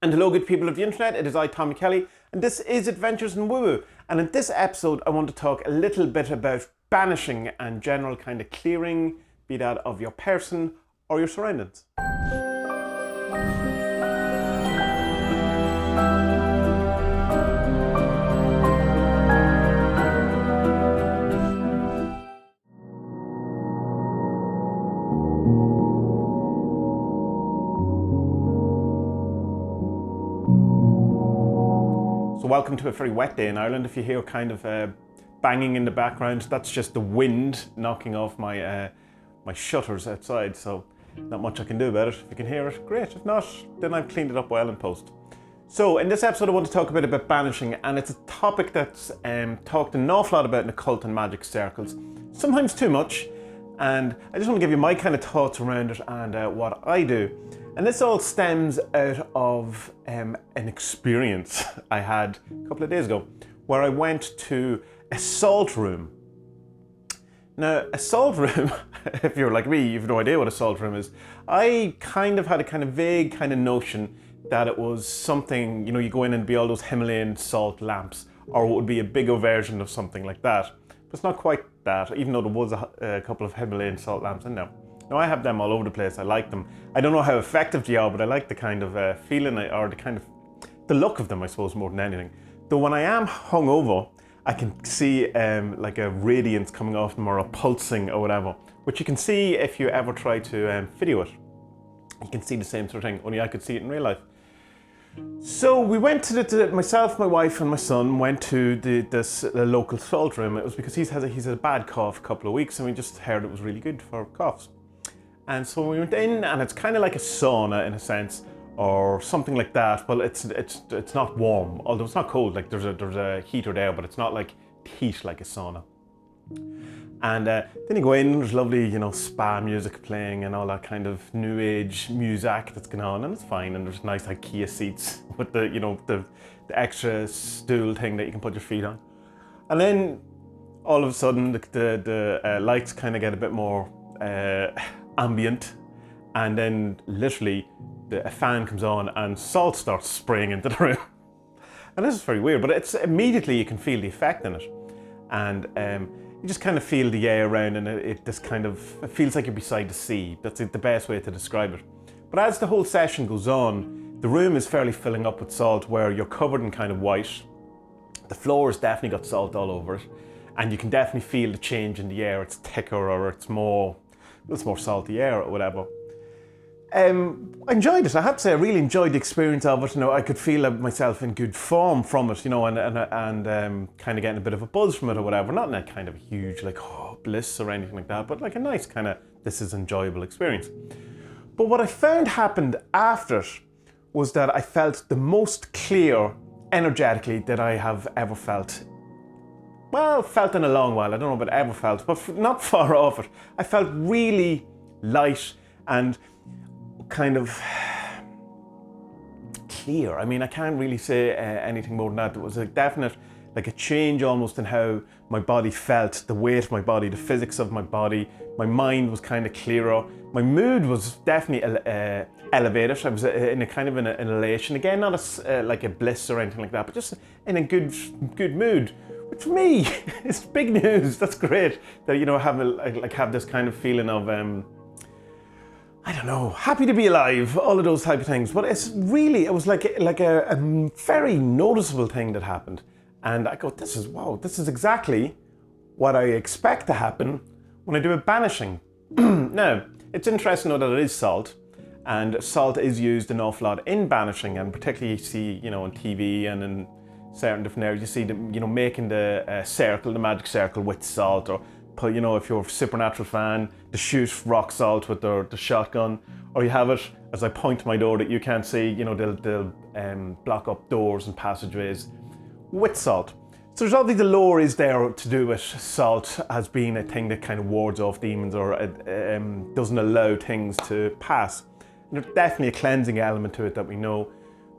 And hello good people of the internet, it is I, Tommy Kelly, and this is Adventures in Woo Woo. And in this episode I want to talk a little bit about banishing and general kind of clearing, be that of your person or your surroundings. So welcome to a very wet day in Ireland. If you hear kind of banging in the background, that's just the wind knocking off my my shutters outside, so not much I can do about it. If you can hear it, great. If not, then I've cleaned it up well in post. So in this episode I want to talk a bit about banishing, and it's a topic that's talked an awful lot about in occult and magic circles, sometimes too much, and I just want to give you my kind of thoughts around it and what I do. And this all stems out of an experience I had a couple of days ago where I went to a salt room. Now, a salt room, if you're like me, you've no idea what a salt room is. I kind of had a kind of vague kind of notion that it was something, you know, you go in and be all those Himalayan salt lamps, or it would be a bigger version of something like that. But it's not quite that, even though there was a couple of Himalayan salt lamps in there. Now I have them all over the place, I like them. I don't know how effective they are, but I like the kind of feeling, or the kind of, the look of them, I suppose, more than anything. Though when I am hungover, I can see like a radiance coming off them, or a pulsing or whatever, which you can see if you ever try to video it. You can see the same sort of thing, only I could see it in real life. So we went to myself, my wife and my son went to the local salt room. It was because he's had a bad cough a couple of weeks, and we just heard it was really good for coughs. And so we went in, and it's kind of like a sauna in a sense, or something like that. Well, it's not warm, although it's not cold. Like there's a heater there, but it's not like heat like a sauna. And then you go in, there's lovely, you know, spa music playing and all that kind of new age music that's going on, and it's fine. And there's nice IKEA seats with the, you know, the extra stool thing that you can put your feet on. And then all of a sudden the lights kind of get a bit more ambient, and then literally a fan comes on and salt starts spraying into the room. And this is very weird, but it's immediately you can feel the effect in it, and you just kind of feel the air around, and it feels like you're beside the sea. That's the best way to describe it. But as the whole session goes on, the room is fairly filling up with salt, where you're covered in kind of white. The floor has definitely got salt all over it, and you can definitely feel the change in the air. It's thicker, or it's more salty air or whatever. I enjoyed it. I have to say, I really enjoyed the experience of it. You know, I could feel myself in good form from it, you know, and kind of getting a bit of a buzz from it or whatever. Not in a kind of huge, like, oh, bliss or anything like that, but like a nice kind of, this is enjoyable experience. But what I found happened after it was that I felt the most clear energetically that I have ever felt. Well, felt in a long while. I don't know about ever felt, but not far off it. I felt really light and kind of clear. I mean, I can't really say anything more than that. There was a definite, like a change almost in how my body felt, the weight of my body, the physics of my body. My mind was kind of clearer. My mood was definitely elevated. I was in a kind of an elation. Again, not like a bliss or anything like that, but just in a good mood. Which for me is big news. That's great that, you know, have this kind of feeling of I don't know, happy to be alive, all of those type of things. But it was like a very noticeable thing that happened. And I go, this is exactly what I expect to happen when I do a banishing. Now, it's interesting to know that it is salt, and salt is used an awful lot in banishing, and particularly you see, you know, on TV and in certain different areas, you see them, you know, making the magic circle with salt, or, you know, if you're a Supernatural fan, they shoot rock salt with the shotgun, or you have it, as I point to my door that you can't see, you know, they'll block up doors and passageways with salt. So there's obviously the lore is there to do with salt as being a thing that kind of wards off demons, or doesn't allow things to pass. And there's definitely a cleansing element to it that we know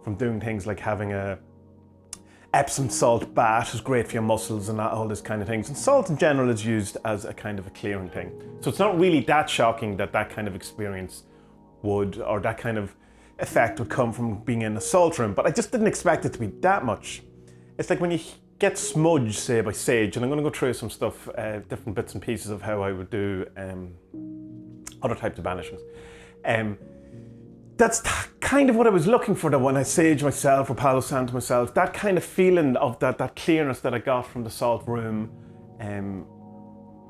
from doing things like having a Epsom salt bath is great for your muscles and all this kind of things. And salt in general is used as a kind of a clearing thing. So it's not really that shocking that that kind of experience would, or that kind of effect would come from being in a salt room, but I just didn't expect it to be that much. It's like when you get smudged, say, by sage, and I'm going to go through some stuff, different bits and pieces of how I would do other types of banishings. That's kind of what I was looking for when I sage myself or Palo Santo myself, that kind of feeling of that clearness that I got from the salt room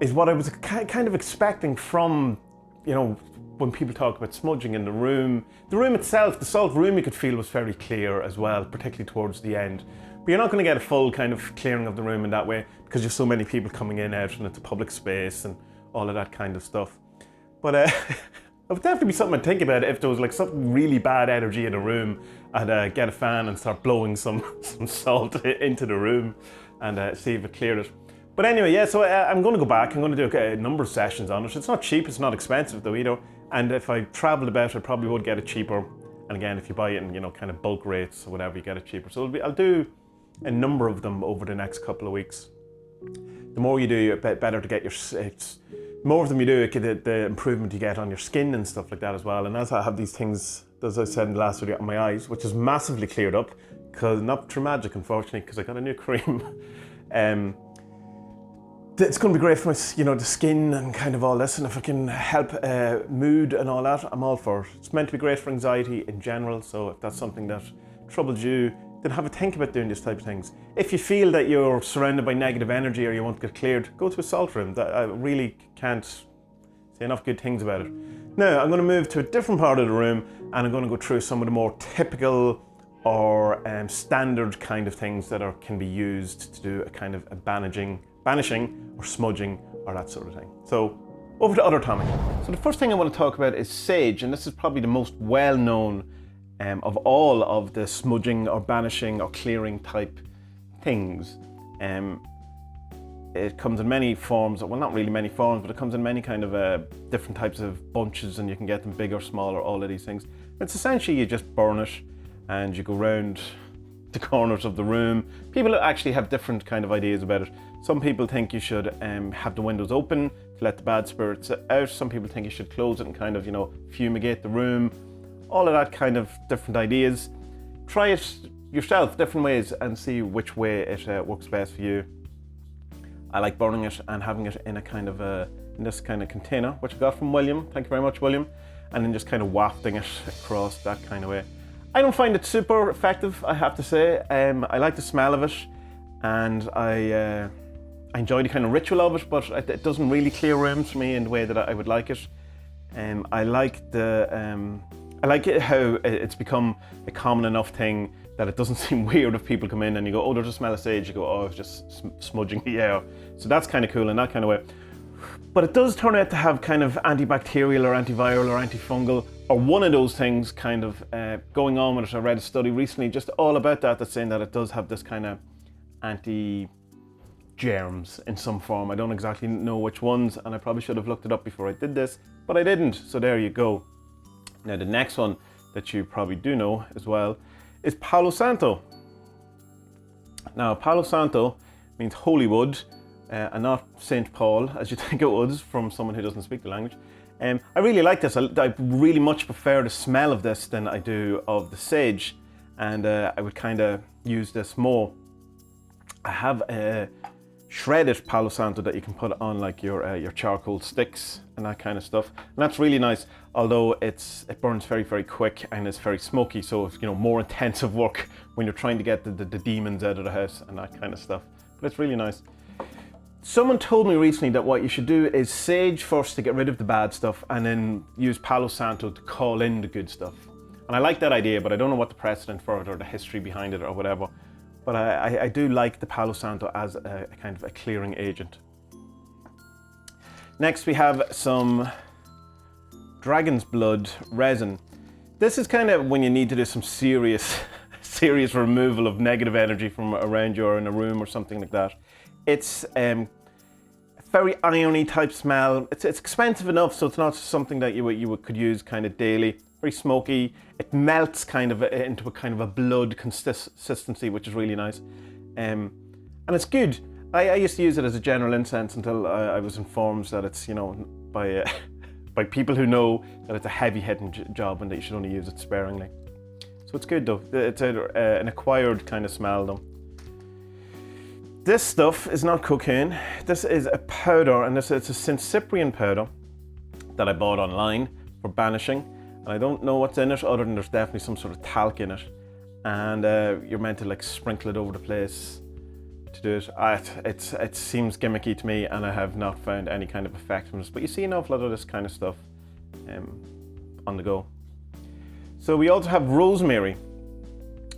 is what I was kind of expecting from, you know, when people talk about smudging in the room. The room itself, the salt room, you could feel was very clear as well, particularly towards the end. But you're not going to get a full kind of clearing of the room in that way because there's so many people coming in, out, and it's a public space and all of that kind of stuff. But it would definitely be something I'd think about if there was like something really bad energy in a room. I'd get a fan and start blowing some salt into the room and see if it cleared it. But anyway, yeah, so I'm going to go back. I'm going to do a number of sessions on it. It's not cheap, it's not expensive though either. And if I travelled about, I probably would get it cheaper. And again, if you buy it in, you know, kind of bulk rates or whatever, you get it cheaper. So I'll do a number of them over the next couple of weeks. The more you do, better to get more of them you do, the improvement you get on your skin and stuff like that as well. And as I have these things, as I said in the last video, on my eyes, which is massively cleared up, because not through magic, unfortunately, because I got a new cream. It's going to be great for my, you know, the skin and kind of all this, and if I can help mood and all that, I'm all for it. It's meant to be great for anxiety in general, so if that's something that troubles you, then have a think about doing these type of things. If you feel that you're surrounded by negative energy or you want to get cleared, go to a salt room. I really can't say enough good things about it. Now, I'm going to move to a different part of the room, and I'm going to go through some of the more typical or standard kind of things that can be used to do a kind of a banishing or smudging or that sort of thing. So over to other topic. So the first thing I want to talk about is sage, and this is probably the most well-known of all of the smudging or banishing or clearing type things. It comes in many forms, well, not really many forms, but it comes in many kind of different types of bunches, and you can get them big or small or all of these things. It's essentially you just burn it and you go round the corners of the room. People actually have different kind of ideas about it. Some people think you should have the windows open to let the bad spirits out. Some people think you should close it and kind of, you know, fumigate the room. All of that kind of different ideas. Try it yourself, different ways, and see which way it works best for you. I like burning it and having it in a kind of in this kind of container, which I got from William. Thank you very much, William. And then just kind of wafting it across that kind of way. I don't find it super effective, I have to say. I like the smell of it, and I enjoy the kind of ritual of it, but it doesn't really clear rooms for me in the way that I would like it. I like it how it's become a common enough thing that it doesn't seem weird if people come in and you go, oh, there's a smell of sage. You go, oh, it's just smudging the air. So that's kind of cool in that kind of way. But it does turn out to have kind of antibacterial or antiviral or antifungal or one of those things kind of going on with it. I read a study recently just all about that, that's saying that it does have this kind of anti-germs in some form. I don't exactly know which ones, and I probably should have looked it up before I did this, but I didn't, so there you go. Now the next one that you probably do know as well is Palo Santo. Now Palo Santo means holy wood, and not St. Paul, as you think it would from someone who doesn't speak the language. I really like this. I really much prefer the smell of this than I do of the sage, and I would kind of use this more. I have a shredded Palo Santo that you can put on like your charcoal sticks and that kind of stuff, and that's really nice. Although it burns very, very quick and it's very smoky, so it's, you know, more intensive work when you're trying to get the demons out of the house and that kind of stuff. But it's really nice. Someone told me recently that what you should do is sage first to get rid of the bad stuff, and then use Palo Santo to call in the good stuff. And I like that idea, but I don't know what the precedent for it or the history behind it or whatever. But I do like the Palo Santo as a kind of a clearing agent. Next we have some dragon's blood resin. This is kind of when you need to do some serious removal of negative energy from around you or in a room or something like that. It's a very irony type smell. It's expensive enough, so it's not something that you could use kind of daily. Very smoky. It melts kind of into a kind of a blood consistency, which is really nice. And it's good. I used to use it as a general incense until I was informed that it's, you know, by by people who know that it's a heavy hitting job and that you should only use it sparingly. So it's good though. It's an acquired kind of smell though. This stuff is not cocaine. This is a powder, and it's a Sepherion powder that I bought online for banishing. And I don't know what's in it other than there's definitely some sort of talc in it. And you're meant to like sprinkle it over the place to do it. It seems gimmicky to me, and I have not found any kind of effectiveness. But you see an awful lot of this kind of stuff on the go. So we also have rosemary.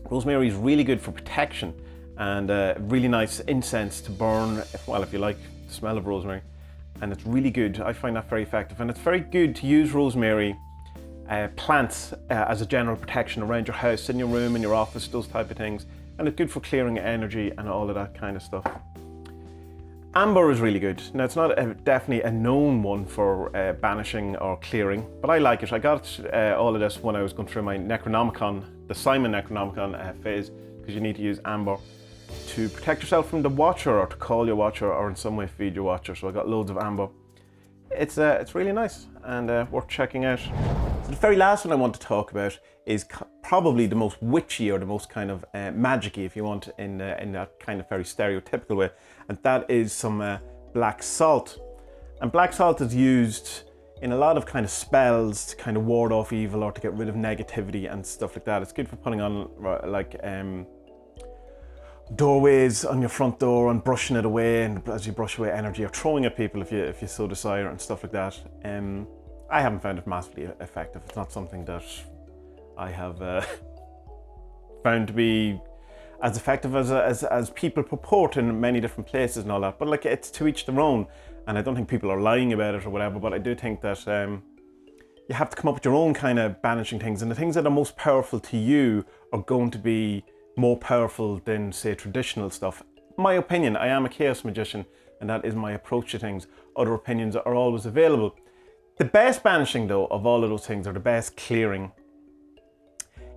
Rosemary is really good for protection and really nice incense to burn, if you like the smell of rosemary. And it's really good. I find that very effective. And it's very good to use rosemary plants as a general protection around your house, in your room, in your office, those type of things. And it's good for clearing energy and all of that kind of stuff. Amber is really good. Now it's not definitely a known one for banishing or clearing, but I like it. I got all of this when I was going through my Necronomicon, the Simon Necronomicon phase, because you need to use amber to protect yourself from the Watcher, or to call your Watcher, or in some way feed your Watcher. So I got loads of amber. It's really nice and worth checking out. So the very last one I want to talk about is probably the most witchy, or the most kind of magic-y, if you want, in that kind of very stereotypical way, and that is some black salt. And black salt is used in a lot of kind of spells to kind of ward off evil or to get rid of negativity and stuff like that. It's good for putting on like doorways on your front door and brushing it away, and as you brush away energy, or throwing at people if you so desire and stuff like that. I haven't found it massively effective. It's not something that I have found to be as effective as people purport in many different places and all that. But like, it's to each their own, and I don't think people are lying about it or whatever. But I do think that you have to come up with your own kind of banishing things, and the things that are most powerful to you are going to be more powerful than, say, traditional stuff. My opinion, I am a chaos magician, and that is my approach to things. Other opinions are always available. The best banishing, though, of all of those things, or the best clearing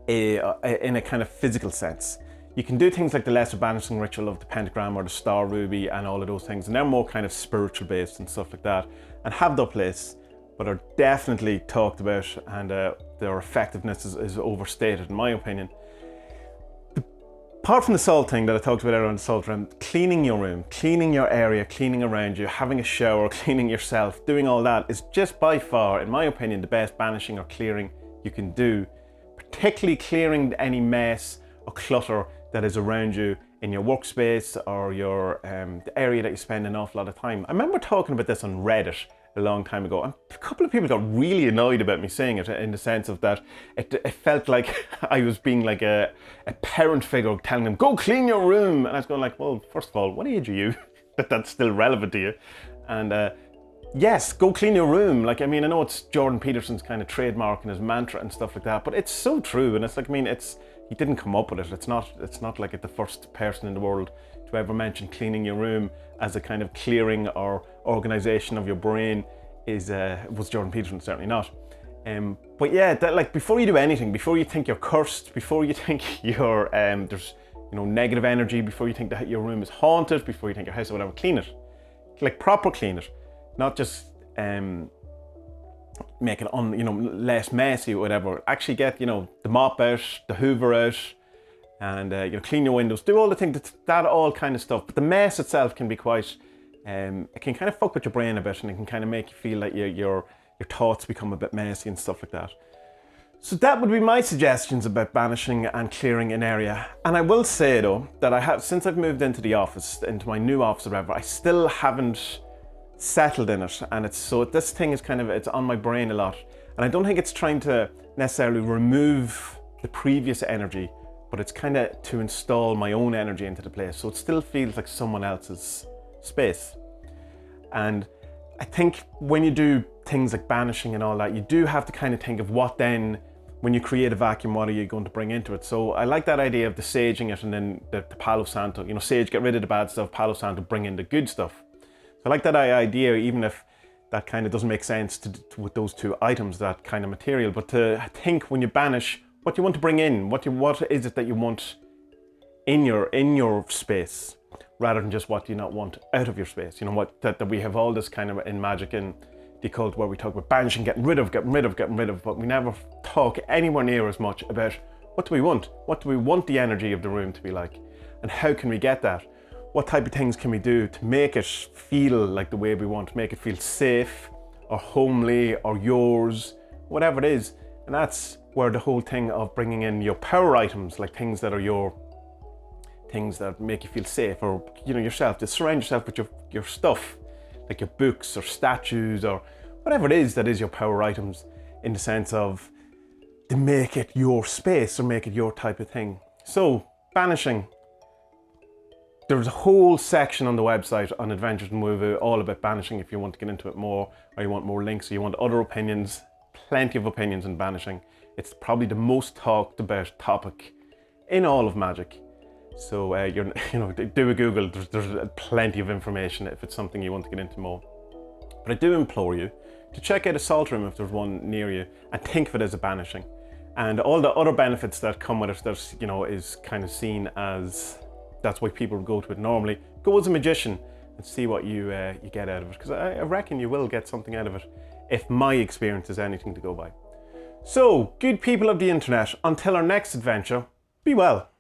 in a kind of physical sense. You can do things like the lesser banishing ritual of the pentagram or the star ruby and all of those things, and they're more kind of spiritual based and stuff like that, and have their place, but are definitely talked about, and their effectiveness is overstated, in my opinion. Apart from the salt thing that I talked about earlier on the salt room, cleaning your room, cleaning your area, cleaning around you, having a shower, cleaning yourself, doing all that is just by far, in my opinion, the best banishing or clearing you can do. Particularly clearing any mess or clutter that is around you in your workspace or your the area that you spend an awful lot of time. I remember talking about this on Reddit a long time ago, and a couple of people got really annoyed about me saying it, in the sense of that it felt like I was being like a parent figure telling them, go clean your room. And I was going like, well, first of all, what age are you that that's still relevant to you? And yes, go clean your room. Like, I mean, I know it's Jordan Peterson's kind of trademark and his mantra and stuff like that, but it's so true. And it's like, I mean, he didn't come up with it. It's not like the first person in the world to ever mention cleaning your room as a kind of clearing or organization of your brain was Jordan Peterson, certainly not. But yeah, that, like, before you do anything, before you think you're cursed, before you think you're there's negative energy, before you think that your room is haunted, before you think your house or whatever, clean it, like proper clean it, not just make it less messy or whatever. Actually get the mop out, the hoover out, and clean your windows, do all the things, that all kind of stuff. But the mess itself can be quite it can kind of fuck with your brain a bit, and it can kind of make you feel like your thoughts become a bit messy and stuff like that. So that would be my suggestions about banishing and clearing an area. And I will say though that since I've moved into the office, into my new office or whatever, I still haven't settled in it, and this thing is it's on my brain a lot, and I don't think it's trying to necessarily remove the previous energy, but it's kind of to install my own energy into the place, so it still feels like someone else's space. And I think when you do things like banishing and all that, you do have to kind of think of what then, when you create a vacuum, what are you going to bring into it? So I like that idea of the saging it, and then the Palo Santo, sage, get rid of the bad stuff, Palo Santo, bring in the good stuff. So I like that idea, even if that kind of doesn't make sense with those two items, that kind of material, but to think when you banish, what you want to bring in, what is it that you want in your space, rather than just what you not want out of your space. That we have all this kind of, in magic and the occult, where we talk about banishing, getting rid of, but we never talk anywhere near as much about what do we want? What do we want the energy of the room to be like? And how can we get that? What type of things can we do to make it feel like the way we want, to make it feel safe or homely or yours, whatever it is. And that's where the whole thing of bringing in your power items, like things that are your things that make you feel safe, or yourself, to surround yourself with your stuff, like your books or statues or whatever it is that is your power items, in the sense of to make it your space or make it your type of thing. So banishing, there's a whole section on the website on Adventures in Woo all about banishing if you want to get into it more, or you want more links, or you want other opinions. Plenty of opinions on banishing. It's probably the most talked about topic in all of Magic. So do a Google. There's plenty of information if it's something you want to get into more. But I do implore you to check out a salt room if there's one near you, and think of it as a banishing, and all the other benefits that come with it. That is kind of seen as, that's why people go to it normally. Go as a magician and see what you get out of it, because I reckon you will get something out of it, if my experience is anything to go by. So, good people of the internet, until our next adventure, be well.